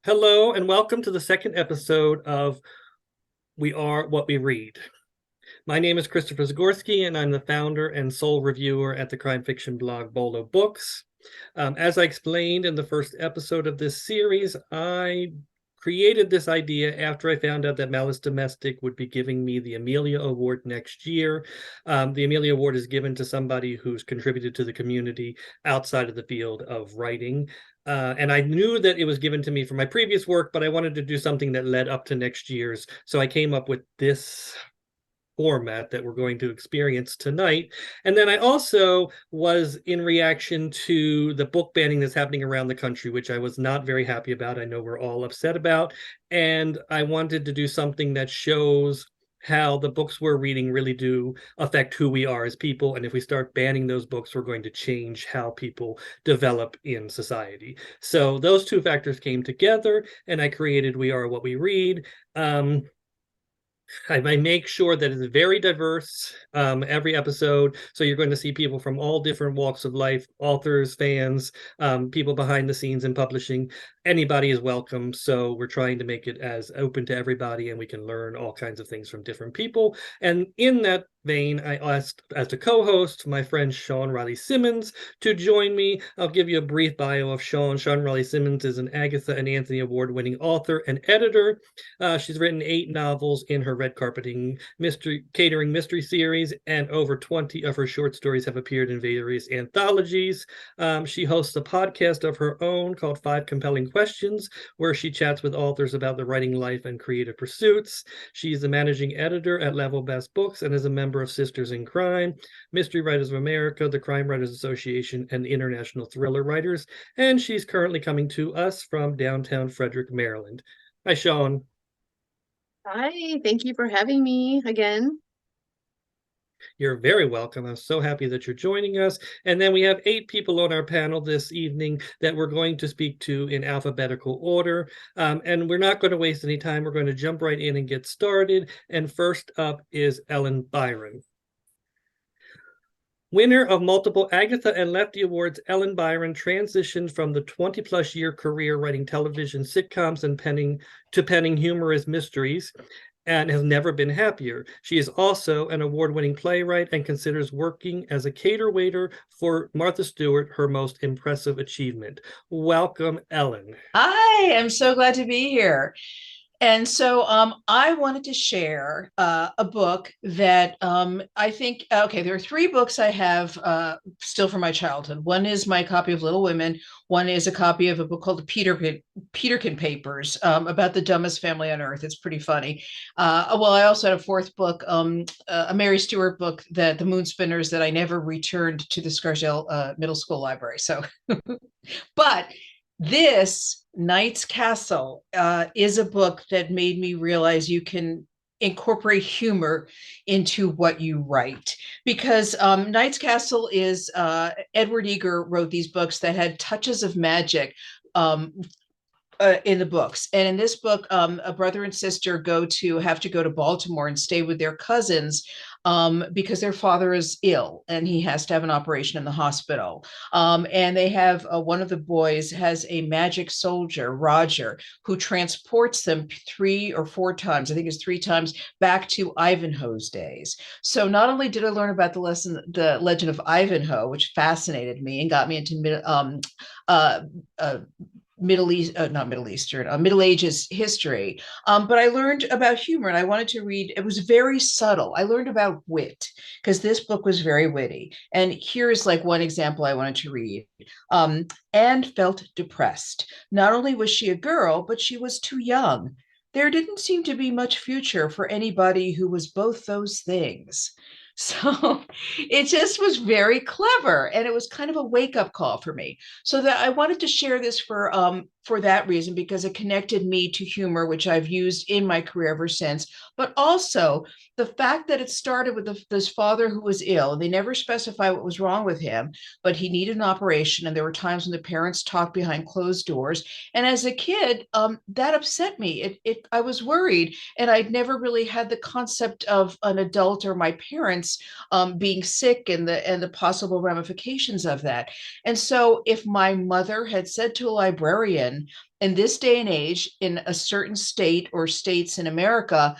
Hello, and welcome to the second episode of We Are What We Read. My name is Kristopher Zgorski, and I'm the founder and sole reviewer at the crime fiction blog BOLO Books. As I explained in the first episode of this series, I created this idea after I found out that Malice Domestic would be giving me the Amelia Award next year. The Amelia Award is given to somebody who's contributed to the community outside of the field of writing. And I knew that it was given to me for my previous work, but I wanted to do something that led up to next year's. So I came up with this format that we're going to experience tonight. And then I also was in reaction to the book banning that's happening around the country, which I was not very happy about. I know we're all upset about. And I wanted to do something that shows how the books we're reading really do affect who we are as people. And if we start banning those books, we're going to change how people develop in society. So those two factors came together, and I created We Are What We Read. I make sure that it's very diverse every episode. So you're going to see people from all different walks of life, authors, fans, people behind the scenes in publishing. Anybody is welcome. So we're trying to make it as open to everybody, and we can learn all kinds of things from different people. And in that vein, I asked as a co-host my friend Shawn Riley Simmons to join me. I'll give you a brief bio of Shawn. Shawn Riley Simmons is an Agatha and Anthony Award-winning author and editor. She's written 8 novels in her Red Carpeting mystery catering mystery series, and over 20 of her short stories have appeared in various anthologies. She hosts a podcast of her own called Five Compelling Questions, where she chats with authors about the writing life and creative pursuits. She's the managing editor at Level Best Books and is a member of Sisters in Crime, Mystery Writers of America, the Crime Writers Association, and the International Thriller Writers. And she's currently coming to us from downtown Frederick, Maryland. Hi, Shawn. Hi, thank you for having me again. You're very welcome. I'm so happy that you're joining us. And then we have 8 people on our panel this evening that we're going to speak to in alphabetical order. And we're not going to waste any time. We're going to jump right in and get started. And first up is Ellen Byron. Winner of multiple Agatha and Lefty Awards, Ellen Byron transitioned from the 20-plus year career writing television sitcoms and penning humorous mysteries, and has never been happier. She is also an award-winning playwright and considers working as a cater waiter for Martha Stewart her most impressive achievement. Welcome, Ellen. I am so glad to be here. And so I wanted to share a book that I think, okay, there are 3 books I have still from my childhood. One is my copy of Little Women. One is a copy of a book called the Peterkin Papers about the dumbest family on earth. It's pretty funny. Well, I also had a 4th book, a Mary Stewart book, that the Moonspinners, that I never returned to the Scarsdale Middle School Library. So, but this Knight's Castle is a book that made me realize you can incorporate humor into what you write, because Knight's Castle is Edward Eager wrote these books that had touches of magic in the books. And in this book, a brother and sister have to go to Baltimore and stay with their cousins because their father is ill and he has to have an operation in the hospital. And they have one of the boys has a magic soldier, Roger, who transports them 3 or 4 times, I think it's 3 times, back to Ivanhoe's days. So not only did I learn about the legend of Ivanhoe, which fascinated me and got me into Middle East, not Middle Eastern, Middle Ages history. But I learned about humor, and I wanted to read. It was very subtle. I learned about wit because this book was very witty. And here's like one example I wanted to read. Anne felt depressed. Not only was she a girl, but she was too young. There didn't seem to be much future for anybody who was both those things. So it just was very clever, and it was kind of a wake-up call for me. So that I wanted to share this for that reason, because it connected me to humor, which I've used in my career ever since. But also the fact that it started with this father who was ill, and they never specify what was wrong with him, but he needed an operation, and there were times when the parents talked behind closed doors. And as a kid, that upset me. I was worried, and I'd never really had the concept of an adult or my parents being sick and the possible ramifications of that. And so if my mother had said to a librarian, in this day and age, in a certain state or states in America,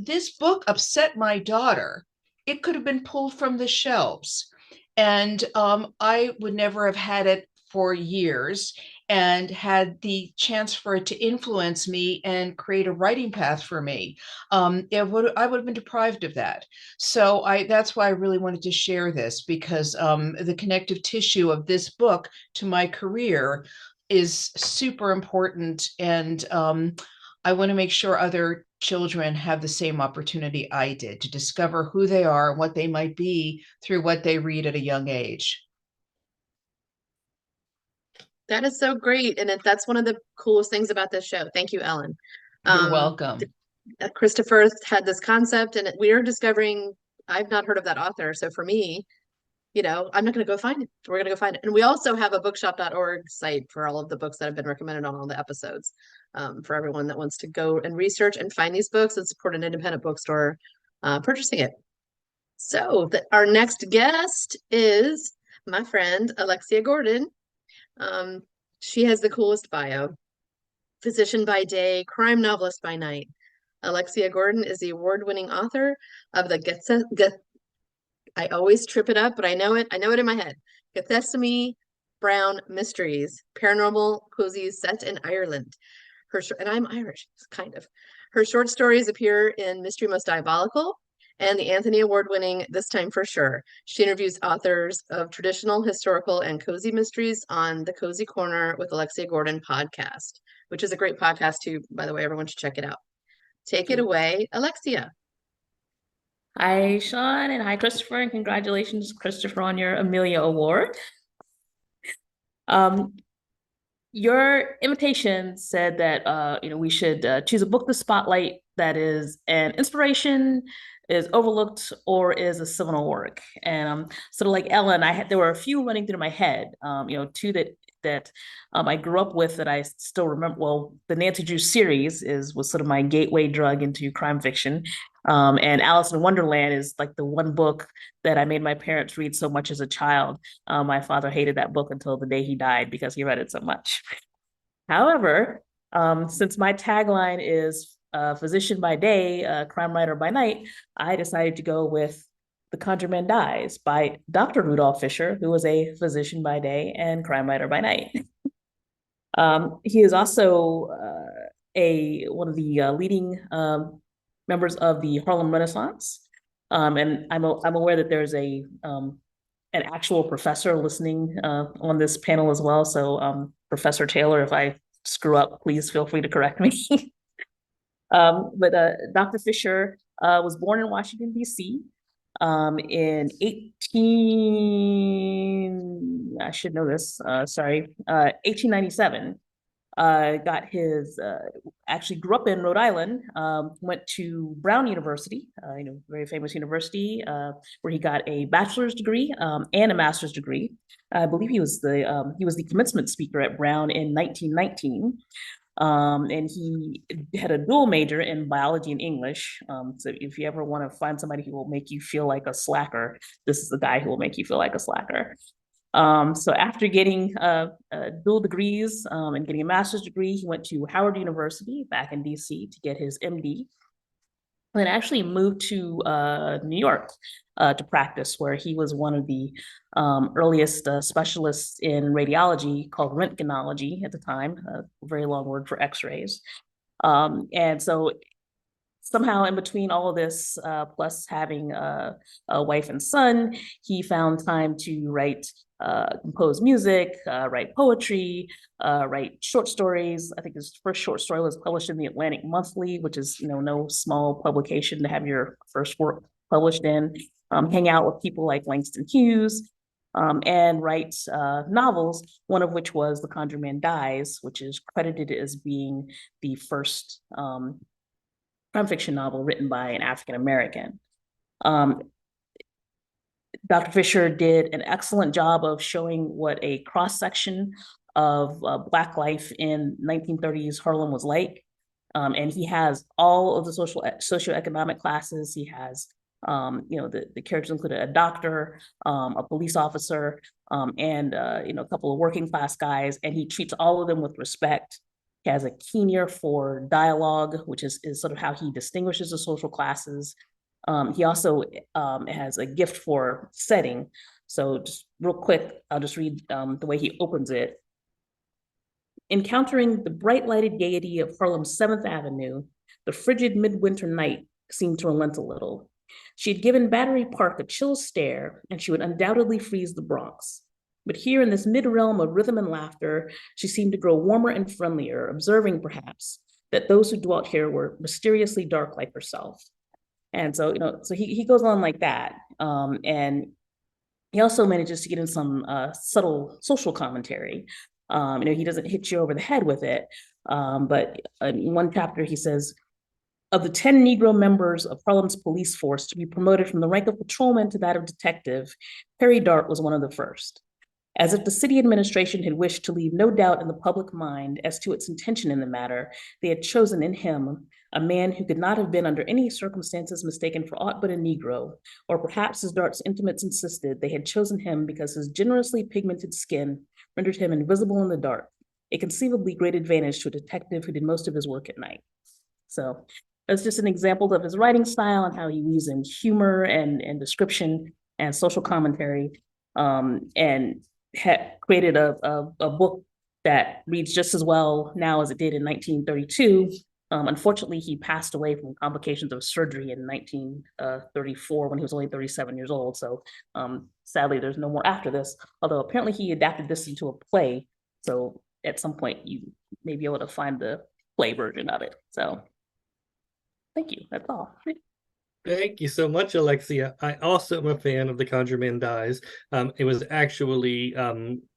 this book upset my daughter. It could have been pulled from the shelves. And I would never have had it for years and had the chance for it to influence me and create a writing path for me. I would have been deprived of that. So that's why I really wanted to share this, because the connective tissue of this book to my career is super important. And I want to make sure other children have the same opportunity I did to discover who they are and what they might be through what they read at a young age. That is so great. And that's one of the coolest things about this show. Thank you, Ellen. You're welcome. Kristopher had this concept, and we are discovering, I've not heard of that author. So for me, I'm not going to go find it. We're going to go find it. And we also have a bookshop.org site for all of the books that have been recommended on all the episodes, for everyone that wants to go and research and find these books and support an independent bookstore purchasing it. So our next guest is my friend, Alexia Gordon. She has the coolest bio. Physician by day, crime novelist by night. Alexia Gordon is the award-winning author of the I always trip it up, but I know it in my head. Gethsemane Brown Mysteries, paranormal cozies set in Ireland. And I'm Irish, kind of. Her short stories appear in Mystery Most Diabolical and the Anthony Award-winning This Time for Sure. She interviews authors of traditional, historical, and cozy mysteries on the Cozy Corner with Alexia Gordon podcast, which is a great podcast too, by the way. Everyone should check it out. Take it away, Alexia. Hi, Shawn, and hi, Kristopher, and congratulations, Kristopher, on your Amelia Award. Your invitation said that we should choose a book to spotlight that is an inspiration, is overlooked, or is a seminal work. And sort of like Ellen, there were a few running through my head. Two that I grew up with that I still remember. Well, the Nancy Drew series was sort of my gateway drug into crime fiction. And Alice in Wonderland is like the one book that I made my parents read so much as a child. My father hated that book until the day he died because he read it so much. However, since my tagline is physician by day, crime writer by night, I decided to go with The Conjureman Dies by Dr. Rudolph Fisher, who was a physician by day and crime writer by night. He is also one of the leading members of the Harlem Renaissance. And I'm aware that there's an actual professor listening on this panel as well. So Professor Taylor, if I screw up, please feel free to correct me. But Dr. Fisher was born in Washington, D.C. In 1897. Actually grew up in Rhode Island, went to Brown University, very famous university, where he got a bachelor's degree and a master's degree. I believe he was the commencement speaker at Brown in 1919. And he had a dual major in biology and English. So if you ever want to find somebody who will make you feel like a slacker, this is the guy who will make you feel like a slacker. So after getting dual degrees and getting a master's degree, he went to Howard University back in DC to get his MD. And then actually moved to New York to practice, where he was one of the earliest specialists in radiology, called röntgenology at the time, a very long word for x-rays. And so somehow in between all of this, plus having a wife and son, he found time to write, compose music, write poetry, write short stories. I think his first short story was published in the Atlantic Monthly, which is no small publication to have your first work published in. Hang out with people like Langston Hughes, and write novels, one of which was The Conjureman Dies, which is credited as being the first crime fiction novel written by an African-American. Dr. Fisher did an excellent job of showing what a cross-section of Black life in 1930s Harlem was like. And he has all of the socioeconomic classes. He has, the characters included a doctor, a police officer, and, a couple of working class guys, and he treats all of them with respect. He has a keen ear for dialogue, which is sort of how he distinguishes the social classes. He also has a gift for setting. So just real quick, I'll just read the way he opens it. Encountering the bright lighted gaiety of Harlem's 7th Avenue, the frigid midwinter night seemed to relent a little. She had given Battery Park a chill stare, and she would undoubtedly freeze the Bronx. But here in this mid-realm of rhythm and laughter, she seemed to grow warmer and friendlier, observing perhaps that those who dwelt here were mysteriously dark like herself. And so, so he goes on like that. And he also manages to get in some subtle social commentary. He doesn't hit you over the head with it. But in one chapter, he says, of the 10 Negro members of Harlem's police force to be promoted from the rank of patrolman to that of detective, Perry Dart was one of the first. As if the city administration had wished to leave no doubt in the public mind as to its intention in the matter, they had chosen in him a man who could not have been under any circumstances mistaken for aught but a Negro, or perhaps, as Dart's intimates insisted, they had chosen him because his generously pigmented skin rendered him invisible in the dark, a conceivably great advantage to a detective who did most of his work at night. So that's just an example of his writing style and how he weaves in humor and description and social commentary, and created a book that reads just as well now as it did in 1932. Unfortunately, he passed away from complications of surgery in 1934 when he was only 37 years old. So sadly, there's no more after this, although apparently he adapted this into a play. So at some point, you may be able to find the play version of it. So thank you. That's all. Thank you so much, Alexia. I also am a fan of The Conjure Dies. It was actually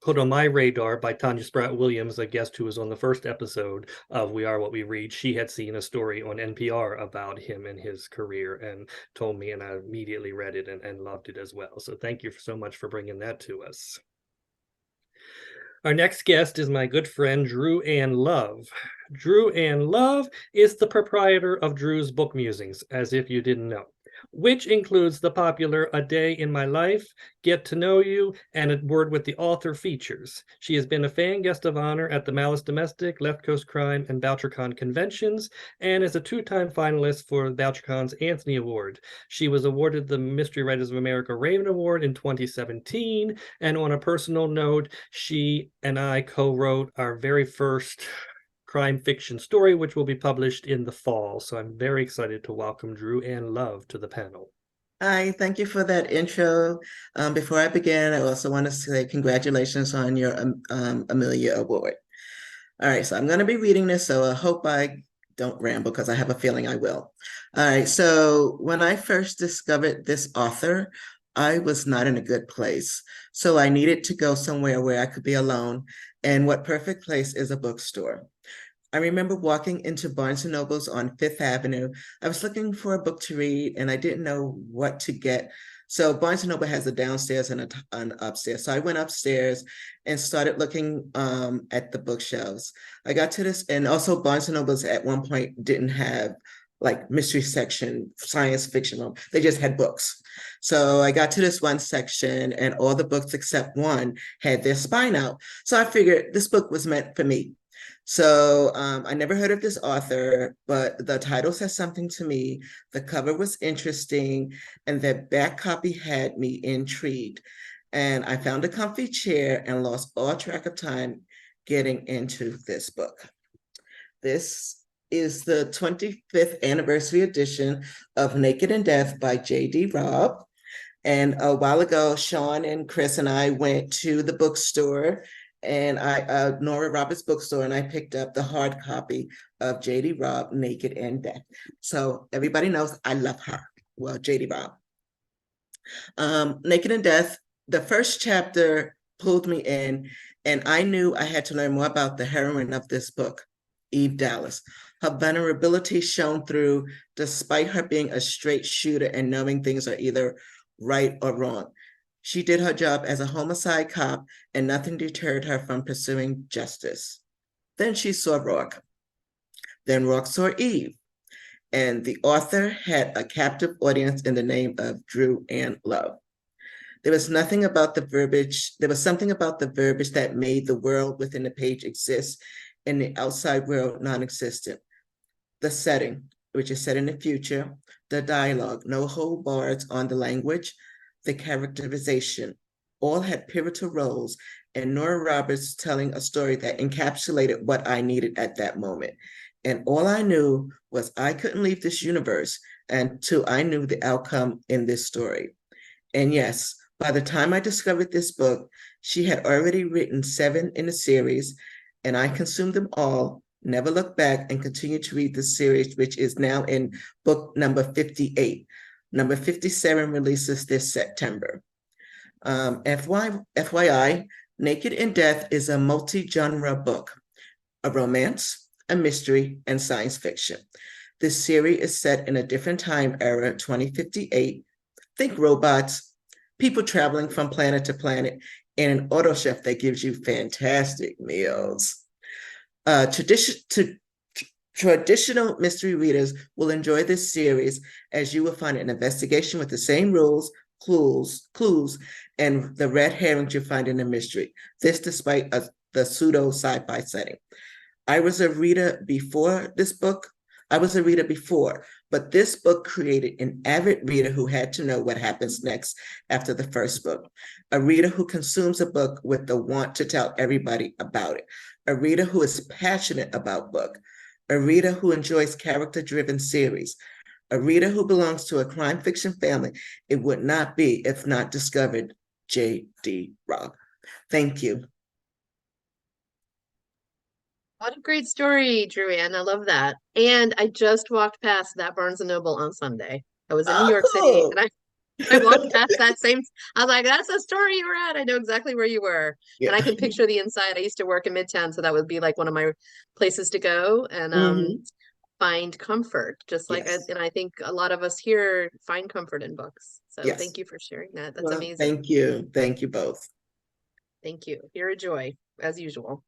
put on my radar by Tanya Spratt Williams, a guest who was on the first episode of We Are What We Read. She had seen a story on NPR about him and his career and told me, and I immediately read it and loved it as well. So thank you so much for bringing that to us. Our next guest is my good friend, Dru Ann Love. Dru Ann Love is the proprietor of Dru's Book Musings, as if you didn't know, which includes the popular A Day in My Life, Get to Know You, and A Word with the Author features. She has been a fan guest of honor at the Malice Domestic, Left Coast Crime, and BoucherCon conventions, and is a 2-time finalist for BoucherCon's Anthony Award. She was awarded the Mystery Writers of America Raven Award in 2017, and on a personal note, she and I co-wrote our very first crime fiction story, which will be published in the fall. So I'm very excited to welcome Dru Ann Love to the panel. Hi, thank you for that intro. Before I begin, I also want to say congratulations on your Amelia Award. All right, so I'm going to be reading this, so I hope I don't ramble because I have a feeling I will. All right, so when I first discovered this author, I was not in a good place. So I needed to go somewhere where I could be alone. And what perfect place is a bookstore? I remember walking into Barnes & Noble's on 5th Avenue. I was looking for a book to read and I didn't know what to get. So Barnes & Noble has a downstairs and an upstairs. So I went upstairs and started looking at the bookshelves. I got to this, and also Barnes & Noble's at one point didn't have like mystery section, science fiction. They just had books. So I got to this one section and all the books except one had their spine out. So I figured this book was meant for me. So I never heard of this author, but the title says something to me. The cover was interesting and the back copy had me intrigued. And I found a comfy chair and lost all track of time getting into this book. This is the 25th anniversary edition of Naked in Death by J.D. Robb. And a while ago, Shawn and Chris and I went to the bookstore and Nora Roberts bookstore, and I picked up the hard copy of J.D. Robb, Naked in Death. So everybody knows I love her. Well, J.D. Robb. Naked in Death, the first chapter pulled me in, and I knew I had to learn more about the heroine of this book, Eve Dallas. Her vulnerability shone through despite her being a straight shooter and knowing things are either right or wrong. She did her job as a homicide cop and nothing deterred her from pursuing justice. Then she saw Rourke. Then Rourke saw Eve. And the author had a captive audience in the name of Dru Ann Love. There was something about the verbiage that made the world within the page exist and the outside world non-existent. The setting, which is set in the future, the dialogue, no hold bars on the language, the characterization, all had pivotal roles, and Nora Roberts telling a story that encapsulated what I needed at that moment. And all I knew was I couldn't leave this universe until I knew the outcome in this story. And yes, by the time I discovered this book, she had already written 7 in the series, and I consumed them all, never looked back, and continued to read the series, which is now in book number 58. Number 57 releases this September. FYI, Naked in Death is a multi-genre book, a romance, a mystery, and science fiction. This series is set in a different time era, 2058. Think robots, people traveling from planet to planet, and an auto chef that gives you fantastic meals. Traditional mystery readers will enjoy this series, as you will find an investigation with the same rules, clues, and the red herrings you find in the mystery. This despite the pseudo sci-fi setting. I was a reader before, but this book created an avid reader who had to know what happens next after the first book. A reader who consumes a book with the want to tell everybody about it. A reader who is passionate about book. A reader who enjoys character-driven series. A reader who belongs to a crime fiction family it would not be if not discovered J.D. Robb. Thank you. What a great story, Dru Ann. I love that. And I just walked past that Barnes & Noble on Sunday. I was in New York City, and I walked past that same, I was like, that's the store you were at. I know exactly where you were. Yeah. And I can picture the inside. I used to work in Midtown, so that would be like one of my places to go and find comfort. Just like, Yes. and I think a lot of us here find comfort in books. So Yes. thank you for sharing that. That's Well, amazing. thank you. Thank you both. Thank you. You're a joy, as usual.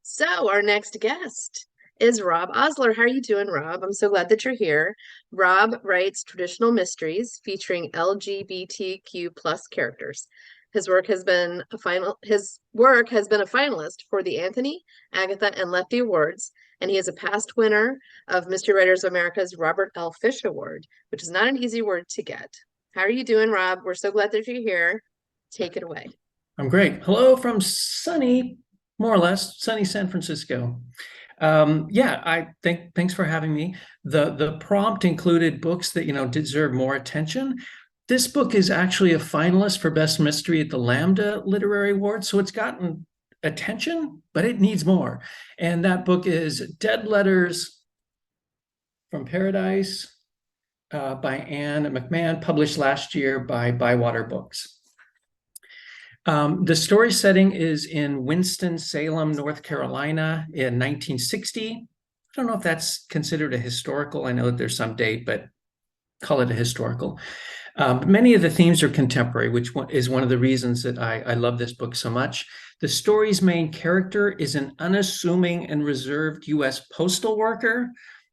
So our next guest is Rob Osler. How are you doing, Rob? I'm so glad that you're here. Rob writes traditional mysteries featuring LGBTQ plus characters. His work has been a finalist for the Anthony, Agatha, and Lefty Awards, and he is a past winner of Mystery Writers of America's Robert L. Fish Award, which is not an easy award to get. How are you doing, Rob? We're so glad that you're here. Take it away. I'm great. Hello from sunny, more or less, sunny San Francisco. Thanks for having me. The prompt included books that, deserve more attention. This book is actually a finalist for Best Mystery at the Lambda Literary Award, so it's gotten attention, but it needs more. And that book is Dead Letters from Paradise by Anne McMahon, published last year by Bywater Books. The story setting is in Winston-Salem, North Carolina in 1960. I don't know if that's considered a historical. I know that there's some date, but call it a historical. Many of the themes are contemporary, which is one of the reasons that I love this book so much. The story's main character is an unassuming and reserved U.S. postal worker.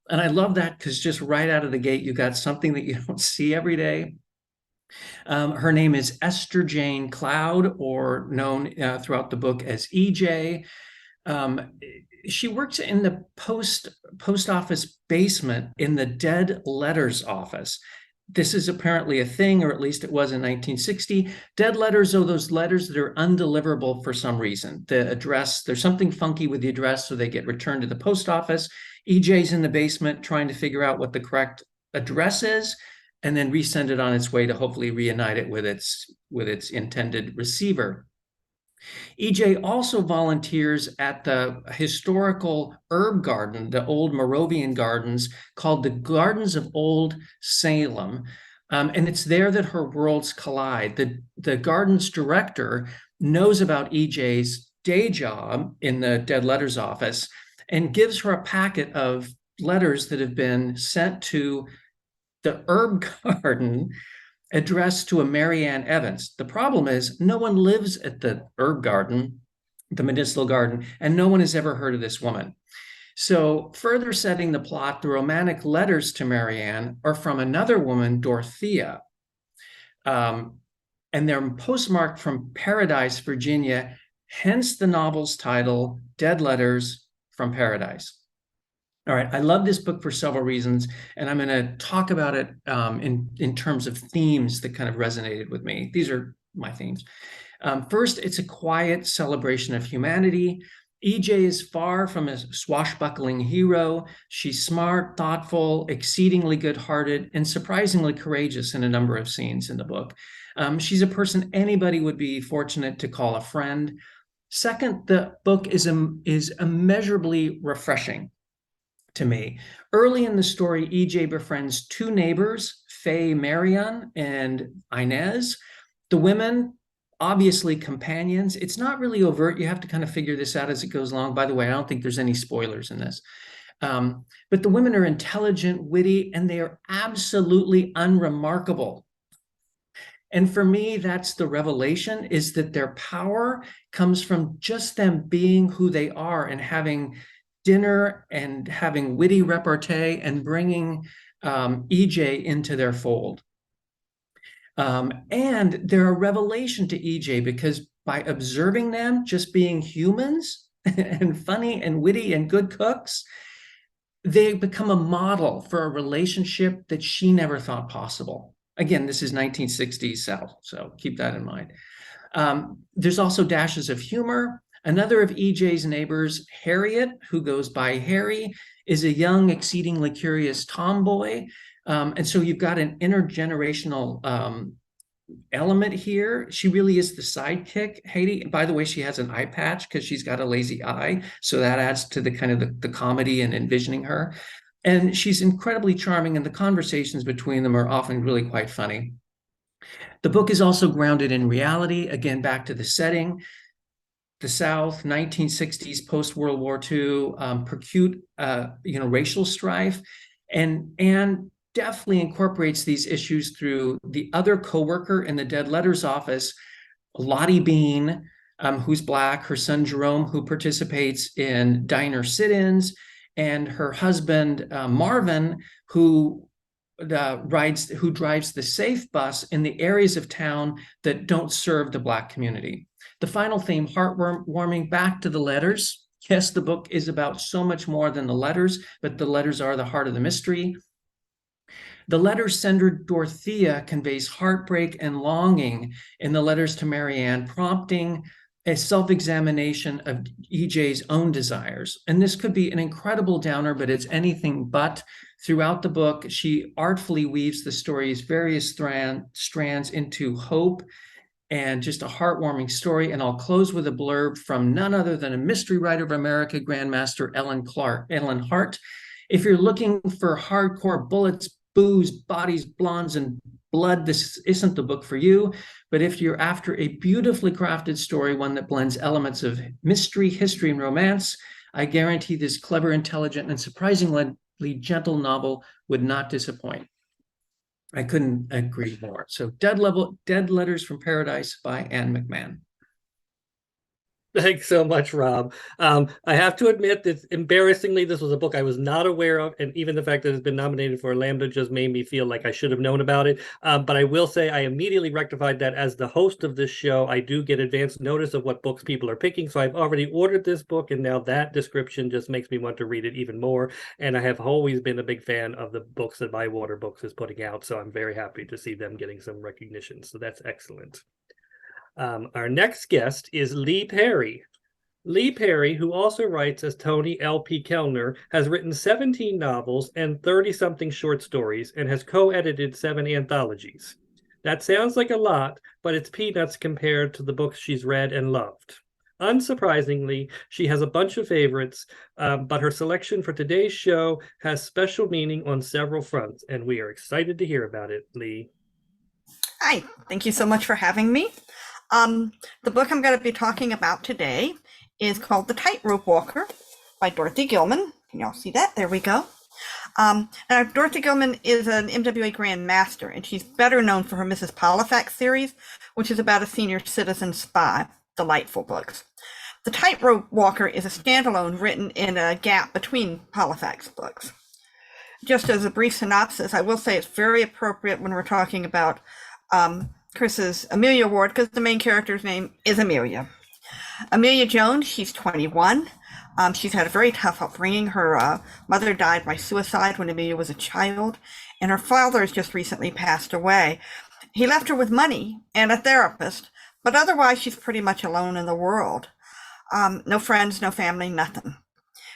And I love that because just right out of the gate, you got something that you don't see every day. Her name is Esther Jane Cloud, or known throughout the book as EJ. She works in the post office basement in the dead letters office. This is apparently a thing, or at least it was in 1960. Dead letters are those letters that are undeliverable for some reason. The address, there's something funky with the address, so they get returned to the post office. EJ's in the basement trying to figure out what the correct address is, and then resend it on its way to hopefully reunite it with its intended receiver. EJ also volunteers at the historical herb garden, the old Moravian gardens, called the Gardens of Old Salem. And it's there that her worlds collide. The garden's director knows about EJ's day job in the dead letters office and gives her a packet of letters that have been sent to the herb garden addressed to a Mary Ann Evans. The problem is no one lives at the herb garden, the medicinal garden, and no one has ever heard of this woman. So further setting the plot, the romantic letters to Mary Ann are from another woman, Dorothea. And they're postmarked from Paradise, Virginia. hence the novel's title, Dead Letters from Paradise. All right, I love this book for several reasons, and I'm going to talk about it in terms of themes that kind of resonated with me. These are my themes. First, it's a quiet celebration of humanity. EJ is far from a swashbuckling hero. She's smart, thoughtful, exceedingly good-hearted, and surprisingly courageous in a number of scenes in the book. She's a person anybody would be fortunate to call a friend. Second, the book is immeasurably refreshing to me. Early in the story, EJ befriends two neighbors, Faye Marion and Inez. The women, obviously companions. It's not really overt. You have to kind of figure this out as it goes along. By the way, I don't think there's any spoilers in this. But the women are intelligent, witty, and they are absolutely unremarkable. And for me, that's the revelation, is that their power comes from just them being who they are and having dinner and having witty repartee and bringing EJ into their fold. And they're a revelation to EJ because by observing them just being humans and funny and witty and good cooks, they become a model for a relationship that she never thought possible. Again, this is 1960s South, so keep that in mind. There's also dashes of humor. Another of EJ's neighbors, Harriet, who goes by Harry, is a young, exceedingly curious tomboy. And so you've got an intergenerational element here. She really is the sidekick, Haiti. By the way, she has an eye patch because she's got a lazy eye. So that adds to the kind of the comedy and envisioning her. And she's incredibly charming, and the conversations between them are often really quite funny. The book is also grounded in reality. Again, back to the setting. The South, 1960s, post-World War II, acute, racial strife, and definitely incorporates these issues through the other coworker in the Dead Letters office, Lottie Bean, who's Black, her son Jerome, who participates in diner sit-ins, and her husband Marvin, who drives the safe bus in the areas of town that don't serve the Black community. The final theme, heartwarming, back to the letters. Yes, the book is about so much more than the letters, but the letters are the heart of the mystery. The letters sender Dorothea conveys heartbreak and longing in the letters to Marianne, prompting a self-examination of EJ's own desires. And this could be an incredible downer, but it's anything but. Throughout the book, she artfully weaves the story's various strands into hope and just a heartwarming story. And I'll close with a blurb from none other than a mystery writer of America, Grandmaster Ellen Hart. If you're looking for hardcore bullets, booze, bodies, blondes, and blood, this isn't the book for you. But if you're after a beautifully crafted story, one that blends elements of mystery, history, and romance, I guarantee this clever, intelligent, and surprisingly gentle novel would not disappoint. I couldn't agree more. So Dead Letters from Paradise by Anne McMahon. Thanks so much, Rob. I have to admit that embarrassingly, this was a book I was not aware of, and even the fact that it's been nominated for a Lambda just made me feel like I should have known about it. But I will say I immediately rectified that. As the host of this show, I do get advance notice of what books people are picking, so I've already ordered this book, and now that description just makes me want to read it even more. And I have always been a big fan of the books that Bywater Books is putting out, so I'm very happy to see them getting some recognition. So that's excellent. Our next guest is Leigh Perry. Leigh Perry, who also writes as Tony L.P. Kellner, has written 17 novels and 30-something short stories and has co-edited 7 anthologies. That sounds like a lot, but it's peanuts compared to the books she's read and loved. Unsurprisingly, she has a bunch of favorites, but her selection for today's show has special meaning on several fronts, and we are excited to hear about it, Leigh. Hi, thank you so much for having me. The book I'm going to be talking about today is called The Tightrope Walker by Dorothy Gilman. Can y'all see that? There we go. Now, Dorothy Gilman is an MWA Grand Master, and she's better known for her Mrs. Polifax series, which is about a senior citizen spy. Delightful books. The Tightrope Walker is a standalone written in a gap between Polifax books. Just as a brief synopsis, I will say it's very appropriate when we're talking about Chris's Amelia Award, because the main character's name is Amelia. Amelia Jones, she's 21. She's had a very tough upbringing. Her mother died by suicide when Amelia was a child, and her father has just recently passed away. He left her with money and a therapist, but otherwise she's pretty much alone in the world. No friends, no family, nothing.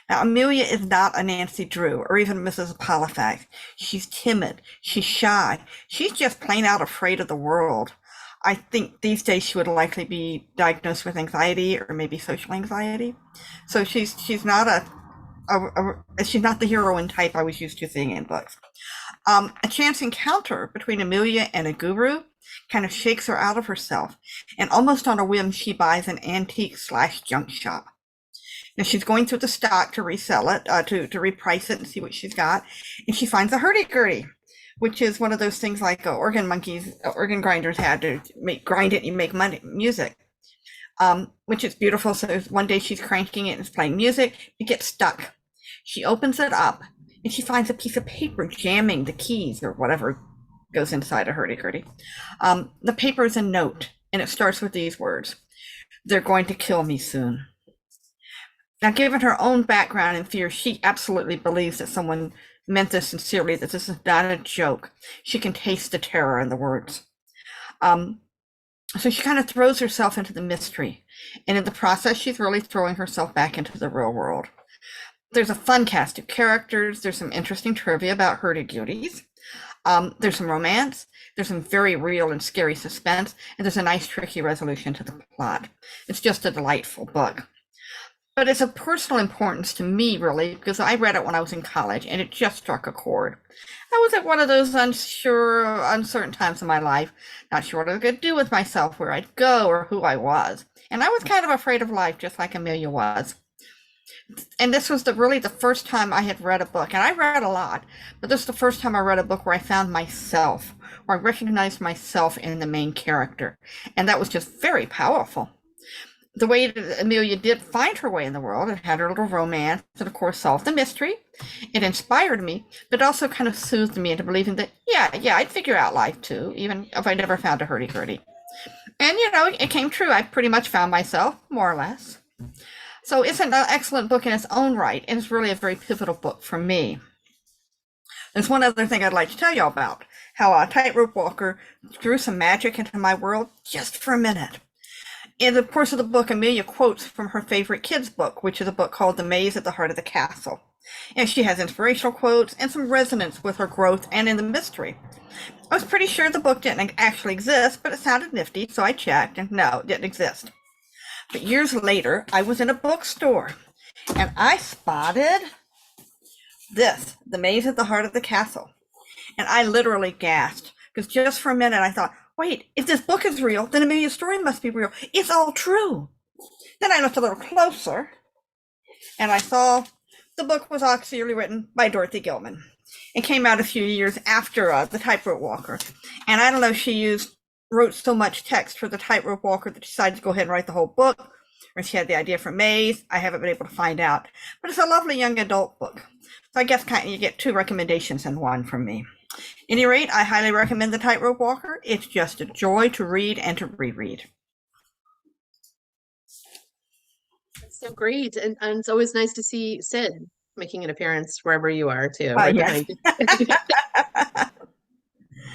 Now, Amelia is not a Nancy Drew or even Mrs. Halifax. She's timid. She's shy. She's just plain out afraid of the world. I think these days she would likely be diagnosed with anxiety or maybe social anxiety. So she's not she's not the heroine type I was used to seeing in books. A chance encounter between Amelia and a guru kind of shakes her out of herself, and almost on a whim, she buys an antique/junk shop. Now she's going through the stock to resell it, to reprice it and see what she's got, and she finds a hurdy-gurdy, which is one of those things like organ grinders had to grind it and you make music, which is beautiful. So one day she's cranking it and it's playing music, it gets stuck. She opens it up and she finds a piece of paper jamming the keys or whatever goes inside a hurdy-gurdy. The paper is a note and it starts with these words: "They're going to kill me soon." Now, given her own background and fear, she absolutely believes that someone meant this sincerely, that this is not a joke. She can taste the terror in the words. So she kind of throws herself into the mystery. And in the process, she's really throwing herself back into the real world. There's a fun cast of characters. There's some interesting trivia about hurdy-gurdies. There's some romance. There's some very real and scary suspense. And there's a nice, tricky resolution to the plot. It's just a delightful book. But it's of personal importance to me, really, because I read it when I was in college, and it just struck a chord. I was at one of those uncertain times in my life, not sure what I was going to do with myself, where I'd go, or who I was. And I was kind of afraid of life, just like Amelia was. And this was really the first time I had read a book, and I read a lot, but this is the first time I read a book where I found myself, where I recognized myself in the main character. And that was just very powerful. The way that Amelia did find her way in the world, it had her little romance, and of course solved the mystery. It inspired me, but also kind of soothed me into believing that, yeah, I'd figure out life too, even if I never found a hurdy-gurdy. And, it came true. I pretty much found myself, more or less. So it's an excellent book in its own right, and it's really a very pivotal book for me. There's one other thing I'd like to tell you about, how a tightrope walker threw some magic into my world just for a minute. In the course of the book, Amelia quotes from her favorite kids' book, which is a book called The Maze at the Heart of the Castle. And she has inspirational quotes and some resonance with her growth and in the mystery. I was pretty sure the book didn't actually exist, but it sounded nifty, so I checked, and no, it didn't exist. But years later, I was in a bookstore, and I spotted this, The Maze at the Heart of the Castle. And I literally gasped, because just for a minute I thought, wait, if this book is real, then Amelia's story must be real. It's all true. Then I looked a little closer, and I saw the book was actually written by Dorothy Gilman. It came out a few years after The Tightrope Walker. And I don't know if she wrote so much text for The Tightrope Walker that she decided to go ahead and write the whole book, or she had the idea for Maze. I haven't been able to find out. But it's a lovely young adult book. So I guess you get two recommendations in one from me. At any rate, I highly recommend The Tightrope Walker. It's just a joy to read and to reread. That's so great. And it's always nice to see Sid making an appearance wherever you are, too. Yes.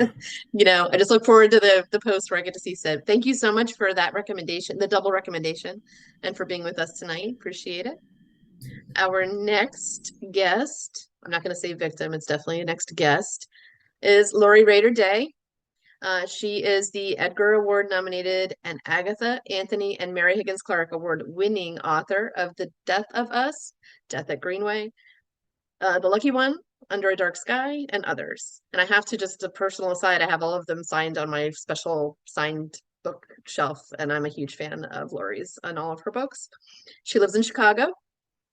I just look forward to the post where I get to see Sid. Thank you so much for that recommendation, the double recommendation, and for being with us tonight. Appreciate it. Our next guest, I'm not going to say victim, it's definitely a next guest, is Lori Rader-Day. She is the Edgar Award nominated and Agatha, Anthony, and Mary Higgins Clark Award winning author of The Death of Us, Death at Greenway, The Lucky One, Under a Dark Sky, and others. And I have to, just a personal aside, I have all of them signed on my special signed bookshelf, and I'm a huge fan of Lori's and all of her books. She lives in Chicago,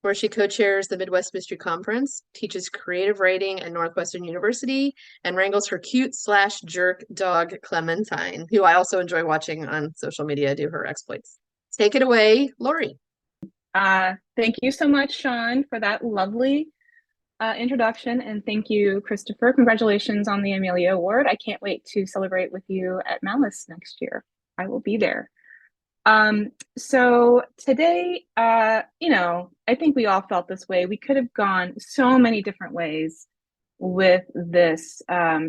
where she co-chairs the Midwest Mystery Conference, teaches creative writing at Northwestern University, and wrangles her cute/jerk dog Clementine, who I also enjoy watching on social media do her exploits. Take it away, Lori. Thank you so much, Shawn, for that lovely introduction, and thank you, Kristopher. Congratulations on the Amelia Award. I can't wait to celebrate with you at Malice next year. I will be there. So today, you know, I think we all felt this way. We could have gone so many different ways with this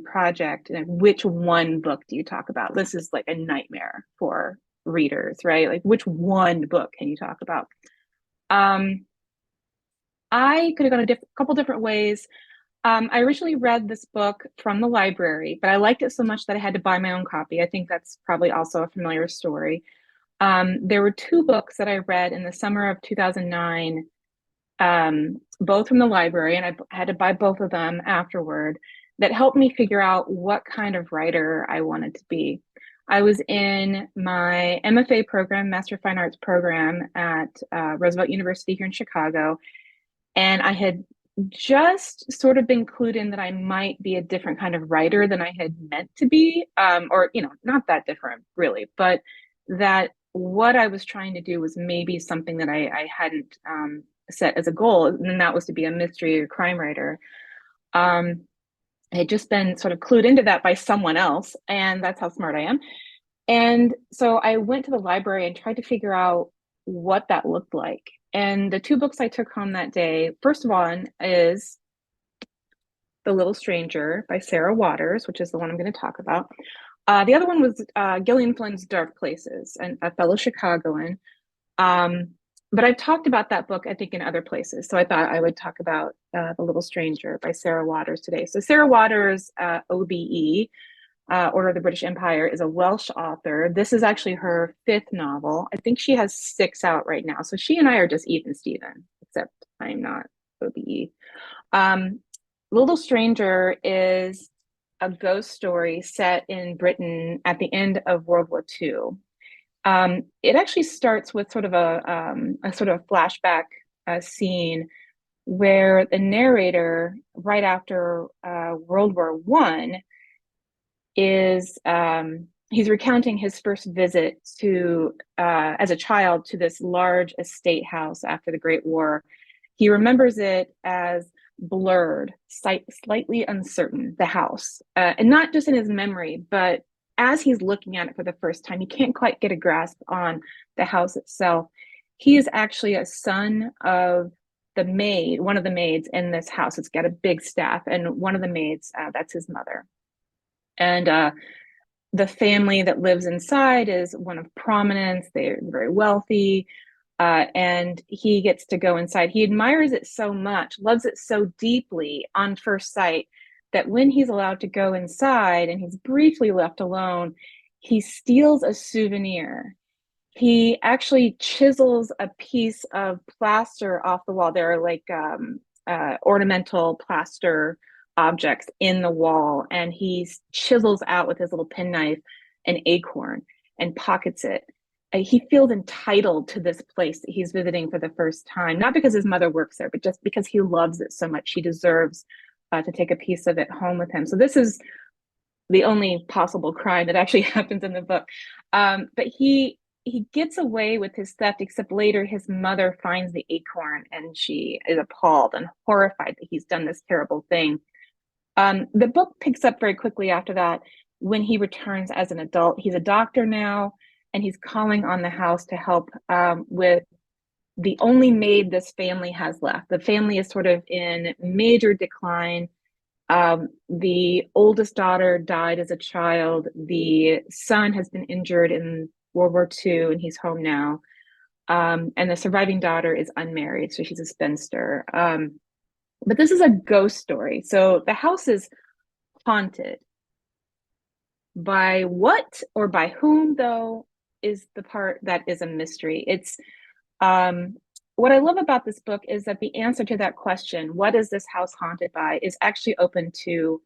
project. And which one book do you talk about? This is like a nightmare for readers, right? Like, which one book can you talk about? I could have gone a couple different ways. I originally read this book from the library, but I liked it so much that I had to buy my own copy. I think that's probably also a familiar story. There were two books that I read in the summer of 2009, both from the library, and I had to buy both of them afterward, that helped me figure out what kind of writer I wanted to be. I was in my MFA program, Master of Fine Arts program at Roosevelt University here in Chicago, and I had just sort of been clued in that I might be a different kind of writer than I had meant to be, or, you know, not that different really, but that what I was trying to do was maybe something that I hadn't set as a goal, and that was to be a mystery or crime writer. I had just been sort of clued into that by someone else, and that's how smart I am. And so I went to the library and tried to figure out what that looked like. And the two books I took home that day, first one is The Little Stranger by Sarah Waters, which is the one I'm going to talk about. The other one was Gillian Flynn's Dark Places, and a fellow Chicagoan. But I've talked about that book, I think, in other places. So I thought I would talk about The Little Stranger by Sarah Waters today. So Sarah Waters, OBE, Order of the British Empire, is a Welsh author. This is actually her fifth novel. I think she has 6 out right now. So she and I are just even Steven, except I'm not OBE. Little Stranger is a ghost story set in Britain at the end of World War II. It actually starts with sort of a sort of flashback scene where the narrator, right after World War I, is he's recounting his first visit to as a child to this large estate house after the Great War. He remembers it as blurred, slightly uncertain, the house, and not just in his memory, but as he's looking at it for the first time, he can't quite get a grasp on the house itself. He is actually a son of the maid, one of the maids in this house. It's got a big staff, and one of the maids, that's his mother. And the family that lives inside is one of prominence. They're very wealthy. And he gets to go inside. He admires it so much, loves it so deeply on first sight, that when he's allowed to go inside and he's briefly left alone, he steals a souvenir. He actually chisels a piece of plaster off the wall. There are like ornamental plaster objects in the wall, and he chisels out with his little penknife an acorn and pockets it. He feels entitled to this place that he's visiting for the first time, not because his mother works there, but just because he loves it so much. He deserves to take a piece of it home with him. So this is the only possible crime that actually happens in the book. But he gets away with his theft, except later his mother finds the acorn and she is appalled and horrified that he's done this terrible thing. The book picks up very quickly after that when he returns as an adult. He's a doctor now, and he's calling on the house to help with the only maid this family has left. The family is sort of in major decline. The oldest daughter died as a child. The son has been injured in World War II, and he's home now. And the surviving daughter is unmarried, so she's a spinster. But this is a ghost story. So the house is haunted. By what or by whom, though, is the part that is a mystery. It's what I love about this book is that the answer to that question, what is this house haunted by, is actually open to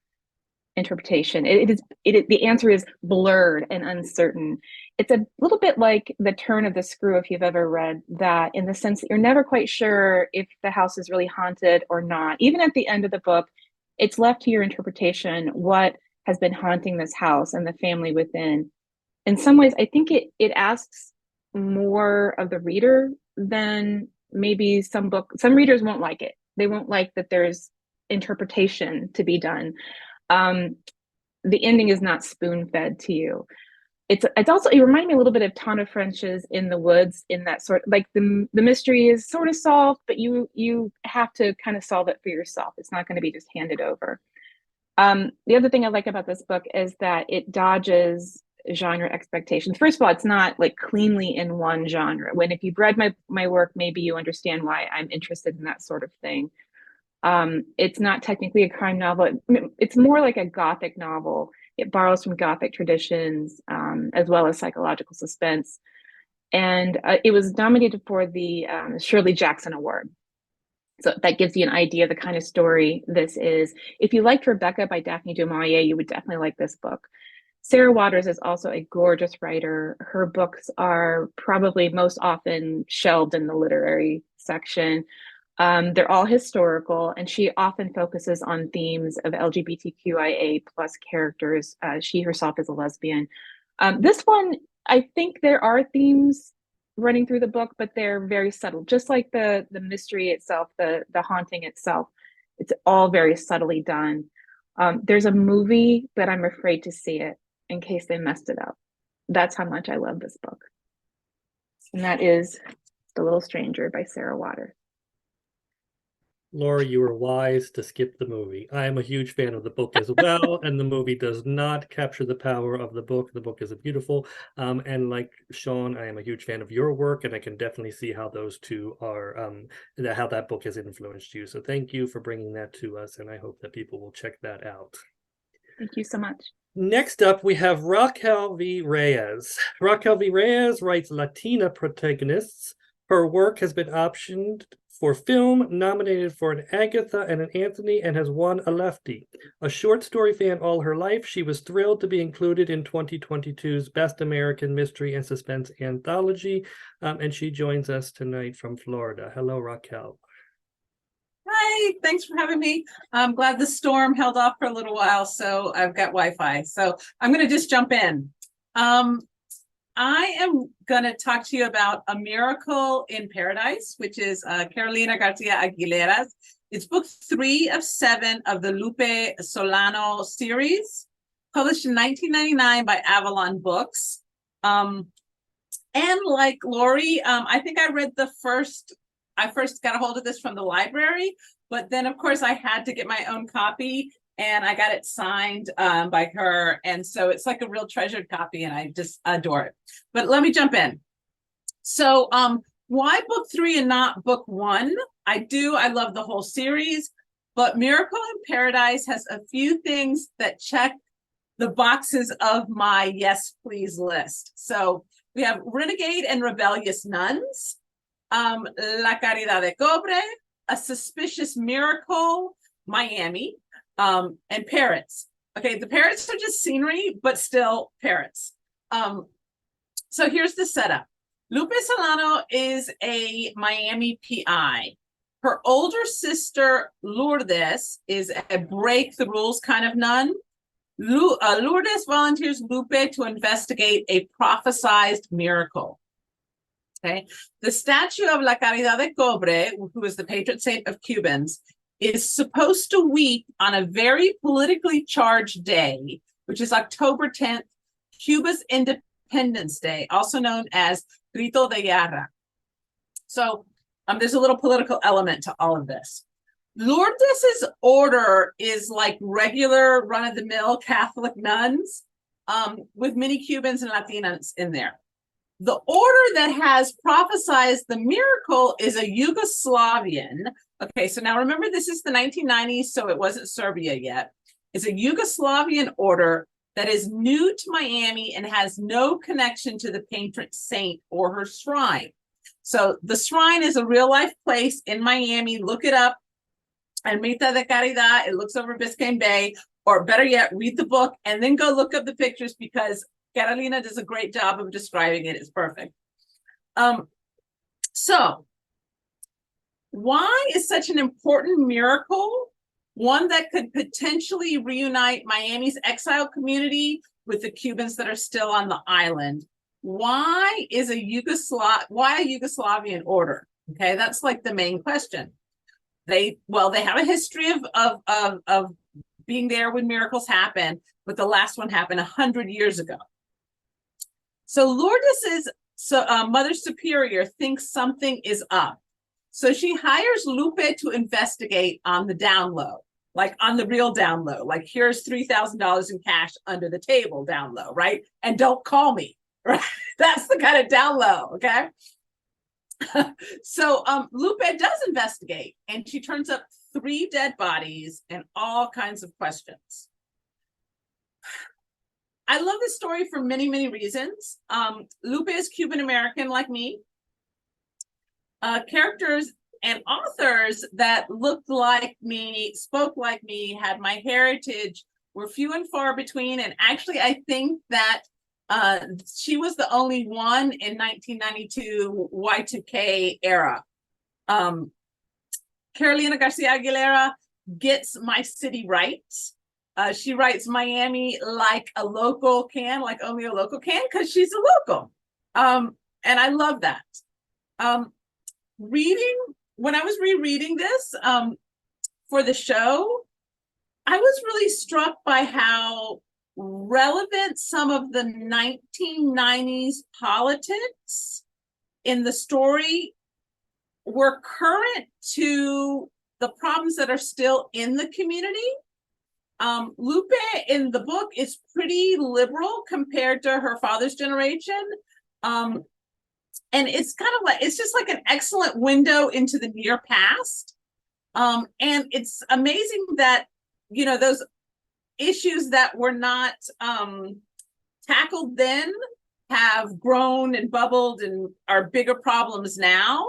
interpretation. The answer is blurred and uncertain. It's a little bit like The Turn of the Screw, if you've ever read that, in the sense that you're never quite sure if the house is really haunted or not. Even at the end of the book, it's left to your interpretation what has been haunting this house and the family within. In some ways, I think it asks more of the reader than maybe some readers won't like it. They won't like that there's interpretation to be done. The ending is not spoon-fed to you. it's also, it reminded me a little bit of Tana French's In the Woods, in that sort, like the mystery is sort of solved, but you have to kind of solve it for yourself. It's not going to be just handed over. The other thing I like about this book is that it dodges genre expectations. First of all, it's not like cleanly in one genre. When if you've read my work, maybe you understand why I'm interested in that sort of thing. It's not technically a crime novel. It's more like a Gothic novel. It borrows from Gothic traditions, as well as psychological suspense. And it was nominated for the Shirley Jackson Award. So that gives you an idea of the kind of story this is. If you liked Rebecca by Daphne du Maurier, you would definitely like this book. Sarah Waters is also a gorgeous writer. Her books are probably most often shelved in the literary section. They're all historical, and she often focuses on themes of LGBTQIA plus characters. She herself is a lesbian. This one, I think there are themes running through the book, but they're very subtle. Just like the mystery itself, the haunting itself, it's all very subtly done. There's a movie, but I'm afraid to see it in case they messed it up. That's how much I love this book. And that is The Little Stranger by Sarah Waters. Laura, you were wise to skip the movie. I am a huge fan of the book as well, and the movie does not capture the power of the book. The book is beautiful. And like Shawn, I am a huge fan of your work, and I can definitely see how those two are, how that book has influenced you. So thank you for bringing that to us, and I hope that people will check that out. Thank you so much. Next up, we have Raquel V. Reyes. Raquel V. Reyes writes Latina protagonists. Her work has been optioned for film, nominated for an Agatha and an Anthony, and has won a Lefty. A short story fan all her life, she was thrilled to be included in 2022's Best American Mystery and Suspense Anthology, and she joins us tonight from Florida. Hello, Raquel. Hi, thanks for having me. I'm glad the storm held off for a little while, so I've got Wi-Fi. So I'm going to just jump in. I am going to talk to you about A Miracle in Paradise, which is Carolina Garcia Aguilera's. It's book 3 of 7 of the Lupe Solano series, published in 1999 by Avalon Books. And like Lori, I think I read I first got a hold of this from the library, but then of course I had to get my own copy, and I got it signed by her. And so it's like a real treasured copy, and I just adore it. But let me jump in. So why book 3 and not book 1? I love the whole series, but Miracle in Paradise has a few things that check the boxes of my yes, please list. So we have Renegade and Rebellious Nuns, La Caridad de Cobre, A Suspicious Miracle, Miami, and Parrots. Okay, the parrots are just scenery, but still parrots. So here's the setup. Lupe Solano is a Miami PI. Her older sister, Lourdes, is a break the rules kind of nun. Lourdes volunteers Lupe to investigate a prophesized miracle. Okay, the statue of La Caridad de Cobre, who is the patron saint of Cubans, is supposed to weep on a very politically charged day, which is October 10th, Cuba's Independence Day, also known as Grito de Guerra. So there's a little political element to all of this. Lourdes's order is like regular run-of-the-mill Catholic nuns, with many Cubans and Latinas in there. The order that has prophesied the miracle is a Yugoslavian. Okay, so now remember, this is the 1990s, so it wasn't Serbia yet. It's a Yugoslavian order that is new to Miami and has no connection to the patron saint or her shrine. So the shrine is a real-life place in Miami. Look it up. Ermita de Caridad. It looks over Biscayne Bay. Or better yet, read the book and then go look up the pictures, because Carolina does a great job of describing it. It's perfect. So why is such an important miracle one that could potentially reunite Miami's exile community with the Cubans that are still on the island? Why is a Yugoslavian order? Okay, that's like the main question. They have a history of being there when miracles happen, but the last one happened 100 years ago. So Lourdes's Mother Superior thinks something is up. So she hires Lupe to investigate on the down low, like on the real down low, like here's $3,000 in cash under the table down low, right? And don't call me, right? That's the kind of down low, okay? So Lupe does investigate, and she turns up 3 dead bodies and all kinds of questions. I love this story for many, many reasons. Lupe is Cuban-American like me. Characters and authors that looked like me, spoke like me, had my heritage, were few and far between. And actually, I think that she was the only one in 1992 Y2K era. Carolina Garcia Aguilera gets my city right. She writes Miami like a local can, like only a local can, because she's a local. And I love that. When I was rereading this for the show, I was really struck by how relevant some of the 1990s politics in the story were current to the problems that are still in the community. Lupe in the book is pretty liberal compared to her father's generation. And it's kind of like, it's just like an excellent window into the near past. And it's amazing that, you know, those issues that were not tackled then have grown and bubbled and are bigger problems now.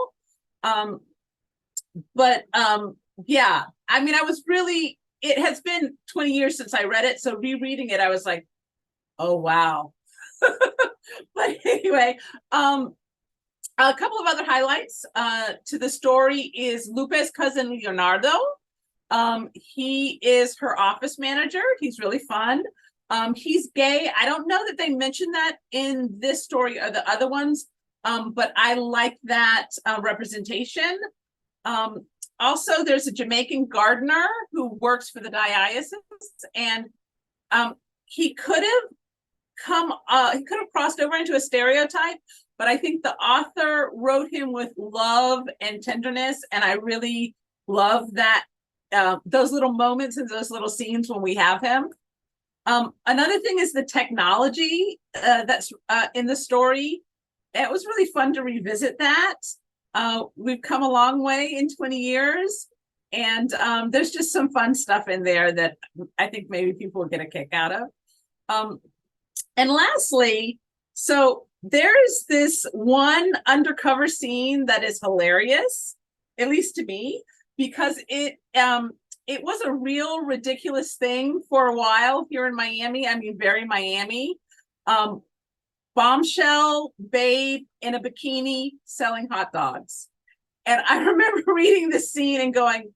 Yeah, I mean, it has been 20 years since I read it. So rereading it, I was like, oh, wow. But anyway, a couple of other highlights to the story is Lupe's cousin, Leonardo. He is her office manager. He's really fun. He's gay. I don't know that they mentioned that in this story or the other ones, but I like that representation. Also, there's a Jamaican gardener who works for the diocese, and he could have crossed over into a stereotype, but I think the author wrote him with love and tenderness, and I really love that those little moments and those little scenes when we have him. Another thing is the technology that's in the story. It was really fun to revisit that. We've come a long way in 20 years, and there's just some fun stuff in there that I think maybe people will get a kick out of. And lastly, so there's this one undercover scene that is hilarious, at least to me, because it was a real ridiculous thing for a while here in Miami. I mean, very Miami. Bombshell babe in a bikini selling hot dogs. And I remember reading this scene and going, oh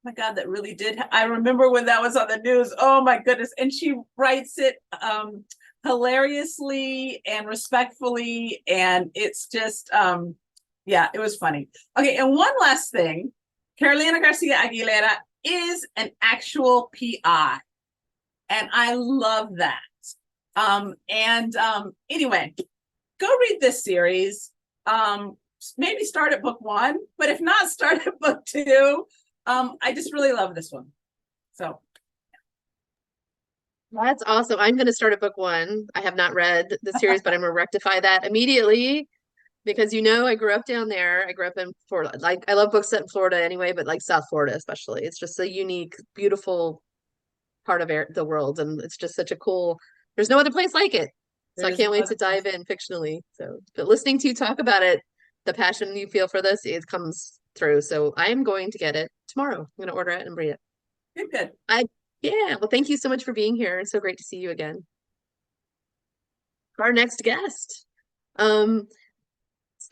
my God, that really did. I remember when that was on the news. Oh my goodness. And she writes it hilariously and respectfully. And it's just, yeah, it was funny. Okay. And one last thing, Carolina Garcia Aguilera is an actual PI. And I love that. Anyway, go read this series. Maybe start at book 1, but if not, start at book 2. I just really love this one. So That's awesome. I'm going to start at book 1. I have not read the series, but I'm going to rectify that immediately because, you know, I grew up down there. I grew up in Florida. Like, I love books set in Florida anyway, but like South Florida especially. It's just a unique, beautiful part of the world, and it's just such a cool. There's no other place like it. So I can't wait to dive in fictionally. So, but listening to you talk about it, the passion you feel for this, it comes through. So I am going to get it tomorrow. I'm going to order it and read it. good. Yeah. Well, thank you so much for being here. It's so great to see you again. Our next guest. It's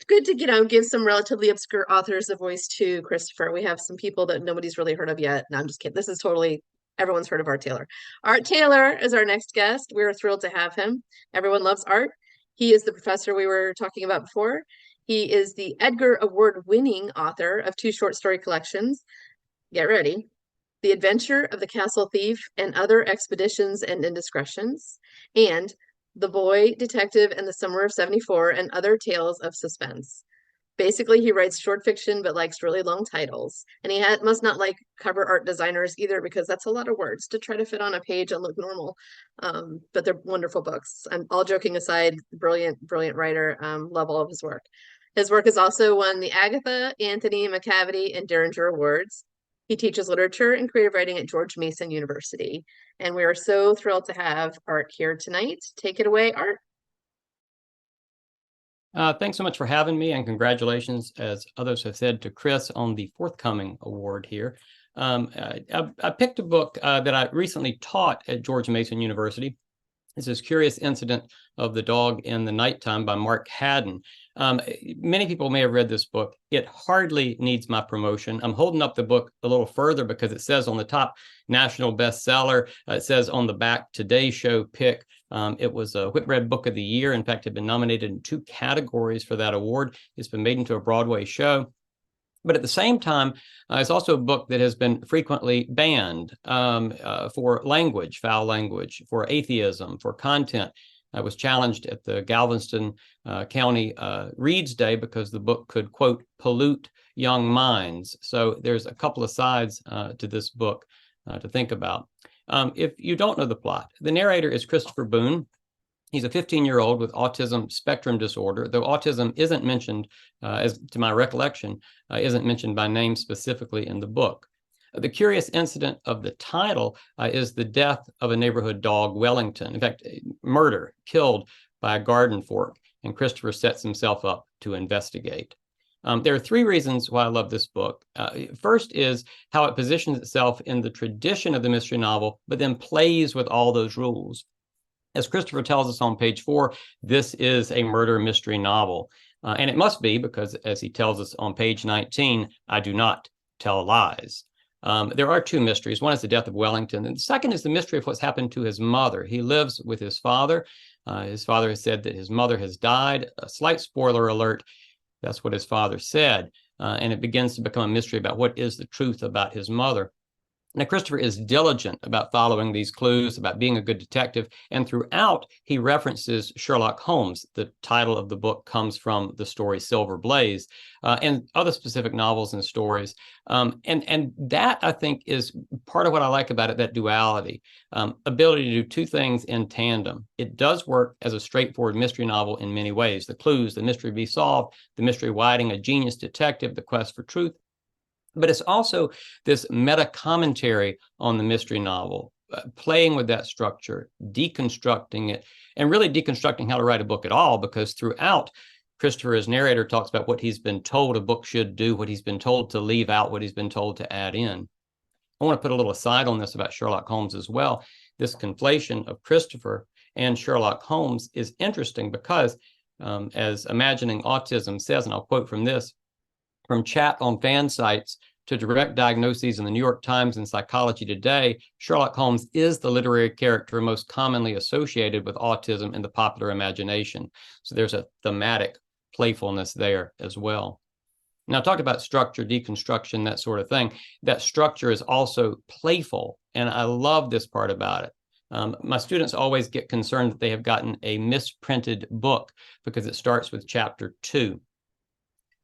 good to, you know, give some relatively obscure authors a voice too, Kristopher. We have some people that nobody's really heard of yet. No, I'm just kidding. This is totally. Everyone's heard of Art Taylor. Art Taylor is our next guest. We're thrilled to have him. Everyone loves Art. He is the professor we were talking about before. He is the Edgar Award-winning author of 2 short story collections. Get ready. The Adventure of the Castle Thief and Other Expeditions and Indiscretions, and The Boy, Detective, and the Summer of '74, and Other Tales of Suspense. Basically, he writes short fiction but likes really long titles. And he must not like cover art designers either, because that's a lot of words to try to fit on a page and look normal. But they're wonderful books. I'm all joking aside, brilliant writer. Love all of his work. His work has also won the Agatha, Anthony McCavity, and Derringer Awards. He teaches literature and creative writing at George Mason University. And we are so thrilled to have Art here tonight. Take it away, Art. Thanks so much for having me, and congratulations, as others have said, to Chris on the forthcoming award here. I picked a book that I recently taught at George Mason University. It's this Curious Incident of the Dog in the Nighttime by Mark Haddon. Many people may have read this book. It hardly needs my promotion. I'm holding up the book a little further because it says on the top, national bestseller. It says on the back, Today Show pick. It was a Whitbread Book of the Year. In fact, it had been nominated in 2 categories for that award. It's been made into a Broadway show. But at the same time, it's also a book that has been frequently banned for language, foul language, for atheism, for content. I was challenged at the Galveston County Reads Day because the book could, quote, pollute young minds. So there's a couple of sides to this book to think about. If you don't know the plot, the narrator is Kristopher Boone. He's a 15-year-old with autism spectrum disorder, though autism isn't mentioned, as to my recollection, isn't mentioned by name specifically in the book. The curious incident of the title is the death of a neighborhood dog, Wellington. In fact, murder, killed by a garden fork, and Kristopher sets himself up to investigate. There are 3 reasons why I love this book. First is how it positions itself in the tradition of the mystery novel, but then plays with all those rules. As Kristopher tells us on page 4, this is a murder mystery novel. And it must be because, as he tells us on page 19, I do not tell lies. There are 2 mysteries. One is the death of Wellington, and the second is the mystery of what's happened to his mother. He lives with his father. His father has said that his mother has died. A slight spoiler alert, that's what his father said. And it begins to become a mystery about what is the truth about his mother. Now, Kristopher is diligent about following these clues, about being a good detective, and throughout, he references Sherlock Holmes. The title of the book comes from the story Silver Blaze, and other specific novels and stories. And that, I think, is part of what I like about it, that duality, ability to do 2 things in tandem. It does work as a straightforward mystery novel in many ways. The clues, the mystery be solved, the mystery widening a genius detective, the quest for truth. But it's also this meta commentary on the mystery novel, playing with that structure, deconstructing it, and really deconstructing how to write a book at all, because throughout, Kristopher, as narrator, talks about what he's been told a book should do, what he's been told to leave out, what he's been told to add in. I want to put a little aside on this about Sherlock Holmes as well. This conflation of Kristopher and Sherlock Holmes is interesting because, as Imagining Autism says, and I'll quote from this, from chat on fan sites to direct diagnoses in the New York Times and Psychology Today, Sherlock Holmes is the literary character most commonly associated with autism in the popular imagination. So there's a thematic playfulness there as well. Now, I talked about structure, deconstruction, that sort of thing. That structure is also playful, and I love this part about it. My students always get concerned that they have gotten a misprinted book because it starts with chapter 2.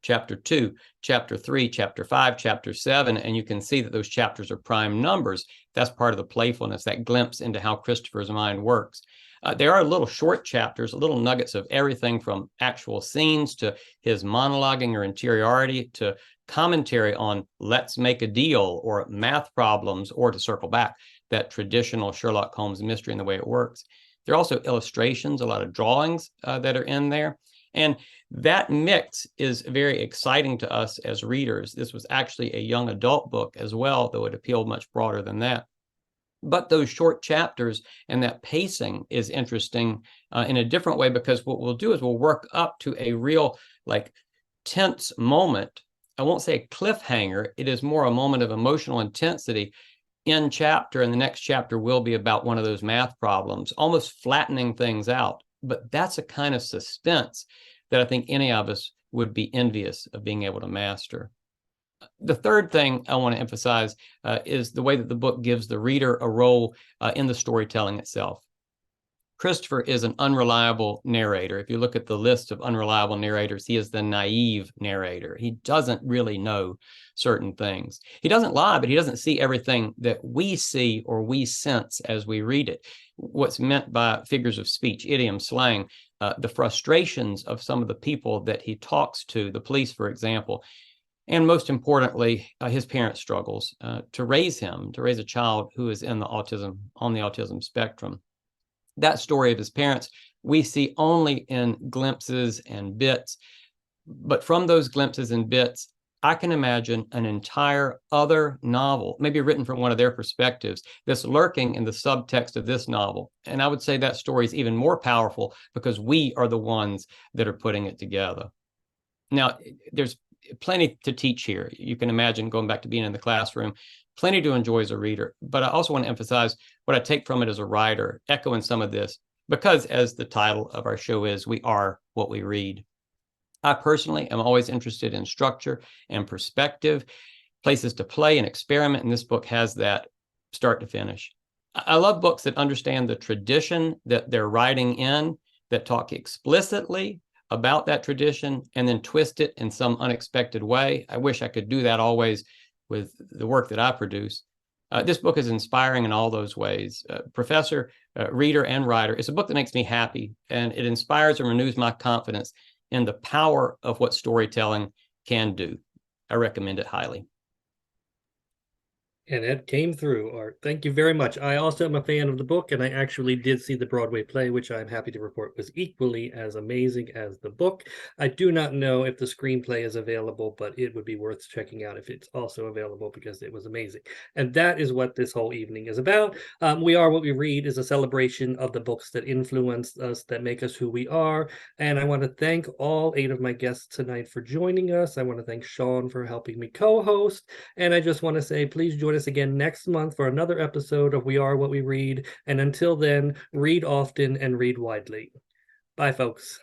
Chapter 2, chapter 3, chapter 5, chapter 7, and you can see that those chapters are prime numbers. That's part of the playfulness, that glimpse into how Kristopher's mind works. There are little short chapters, little nuggets of everything from actual scenes to his monologuing or interiority to commentary on let's make a deal or math problems, or to circle back, that traditional Sherlock Holmes mystery and the way it works. There are also illustrations, a lot of drawings that are in there. And that mix is very exciting to us as readers. This was actually a young adult book as well, though it appealed much broader than that. But those short chapters and that pacing is interesting in a different way, because what we'll do is we'll work up to a real, like, tense moment. I won't say a cliffhanger. It is more a moment of emotional intensity in chapter, and the next chapter will be about one of those math problems, almost flattening things out. But that's a kind of suspense that I think any of us would be envious of being able to master. The third thing I want to emphasize is the way that the book gives the reader a role in the storytelling itself. Kristopher is an unreliable narrator. If you look at the list of unreliable narrators, he is the naive narrator. He doesn't really know certain things. He doesn't lie, but he doesn't see everything that we see or we sense as we read it. What's meant by figures of speech, idiom, slang, the frustrations of some of the people that he talks to, the police, for example, and most importantly, his parents' struggles to raise a child who is on the autism spectrum. That story of his parents, we see only in glimpses and bits. But from those glimpses and bits, I can imagine an entire other novel, maybe written from one of their perspectives, that's lurking in the subtext of this novel. And I would say that story is even more powerful because we are the ones that are putting it together. Now, there's plenty to teach here. You can imagine going back to being in the classroom, plenty to enjoy as a reader. But I also want to emphasize what I take from it as a writer, echoing some of this, because as the title of our show is, we are what we read. I personally am always interested in structure and perspective, places to play and experiment, and this book has that start to finish. I love books that understand the tradition that they're writing in, that talk explicitly about that tradition, and then twist it in some unexpected way. I wish I could do that always with the work that I produce. This book is inspiring in all those ways. Professor, reader, and writer. It's a book that makes me happy, and it inspires and renews my confidence in the power of what storytelling can do. I recommend it highly. And it came through, Art. Thank you very much. I also am a fan of the book, and I actually did see the Broadway play, which I'm happy to report was equally as amazing as the book. I do not know if the screenplay is available, but it would be worth checking out if it's also available because it was amazing. And that is what this whole evening is about. We Are What We Read is a celebration of the books that influence us, that make us who we are. And I want to thank all 8 of my guests tonight for joining us. I want to thank Shawn for helping me co-host. And I just want to say, please join us again next month for another episode of We Are What We Read. And until then, read often and read widely. Bye, folks.